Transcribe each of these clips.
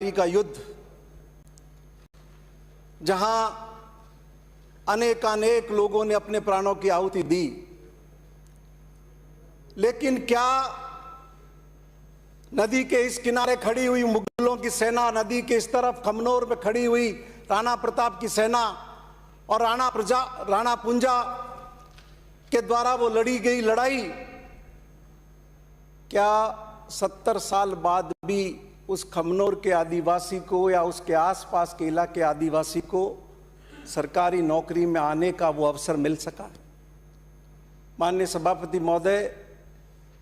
का युद्ध, जहां अनेकानेक लोगों ने अपने प्राणों की आहुति दी, लेकिन क्या नदी के इस किनारे खड़ी हुई मुगलों की सेना, नदी के इस तरफ खमनोर में खड़ी हुई राणा प्रताप की सेना और राणा पुंजा के द्वारा वो लड़ी गई लड़ाई, क्या 70 साल बाद भी उस खमनोर के आदिवासी को या उसके आसपास के इलाके आदिवासी को सरकारी नौकरी में आने का वो अवसर मिल सका? माननीय सभापति महोदय,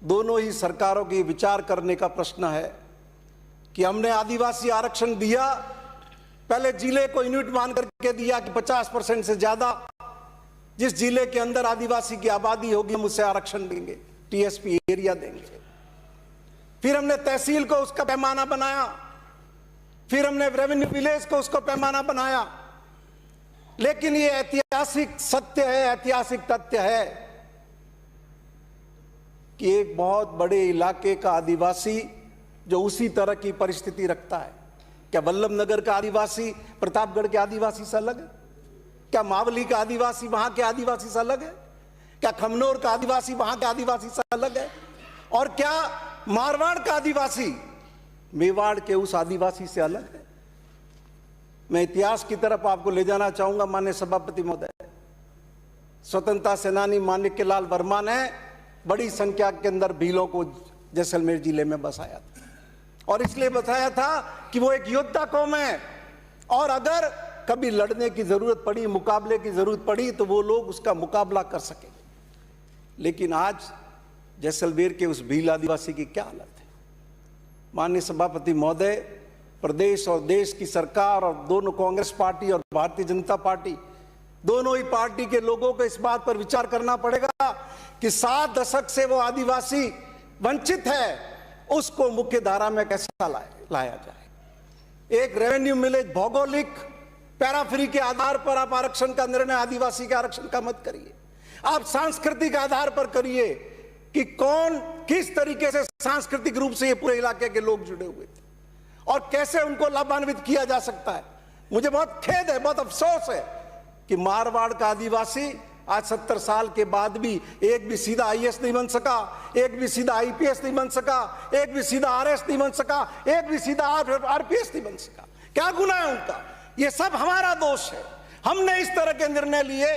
दोनों ही सरकारों की विचार करने का प्रश्न है कि हमने आदिवासी आरक्षण दिया, पहले जिले को यूनिट मान करके दिया कि 50% से ज्यादा जिस जिले के अंदर आदिवासी की आबादी होगी हम उसे आरक्षण देंगे, टीएसपी एरिया देंगे। फिर हमने तहसील को उसका पैमाना बनाया, फिर हमने रेवेन्यू विलेज को उसका पैमाना बनाया। लेकिन ये ऐतिहासिक सत्य है, ऐतिहासिक तथ्य है कि एक बहुत बड़े इलाके का आदिवासी जो उसी तरह की परिस्थिति रखता है, क्या वल्लभनगर का आदिवासी प्रतापगढ़ के आदिवासी से अलग है? क्या मावली का आदिवासी वहां के आदिवासी से अलग है? क्या खमनोर का आदिवासी वहां के आदिवासी से अलग है? और क्या मारवाड़ का आदिवासी मेवाड़ के उस आदिवासी से अलग है? मैं इतिहास की तरफ आपको ले जाना चाहूंगा माननीय सभापति महोदय। स्वतंत्रता सेनानी माणिक्यलाल वर्मा ने बड़ी संख्या के अंदर भीलों को जैसलमेर जिले में बसाया था, और इसलिए बसाया था कि वो एक योद्धा कौम है, और अगर कभी लड़ने की जरूरत पड़ी, मुकाबले की जरूरत पड़ी, तो वो लोग उसका मुकाबला कर सके। लेकिन आज जैसलमेर के उस भील आदिवासी की क्या हालत है? माननीय सभापति महोदय, प्रदेश और देश की सरकार और दोनों कांग्रेस पार्टी और भारतीय जनता पार्टी, दोनों ही पार्टी के लोगों को इस बात पर विचार करना पड़ेगा कि 7 दशक से वो आदिवासी वंचित है, उसको मुख्य धारा में कैसे लाया जाए। एक रेवेन्यू विलेज भौगोलिक पैराफरी के आधार पर आप आरक्षण का निर्णय आदिवासी के आरक्षण का मत करिए, आप सांस्कृतिक आधार पर करिए कि कौन किस तरीके से सांस्कृतिक रूप से ये पूरे इलाके के लोग जुड़े हुए थे और कैसे उनको लाभान्वित किया जा सकता है। मुझे बहुत खेद है, बहुत अफसोस है कि मारवाड़ का आदिवासी आज 70 साल के बाद भी एक भी सीधा आईएएस नहीं बन सका, एक भी सीधा आईपीएस नहीं बन सका, एक भी सीधा आरएस नहीं बन सका, एक भी सीधा आरपीएस नहीं बन सका। क्या गुनाह है उनका? ये सब हमारा दोष है, हमने इस तरह के निर्णय लिए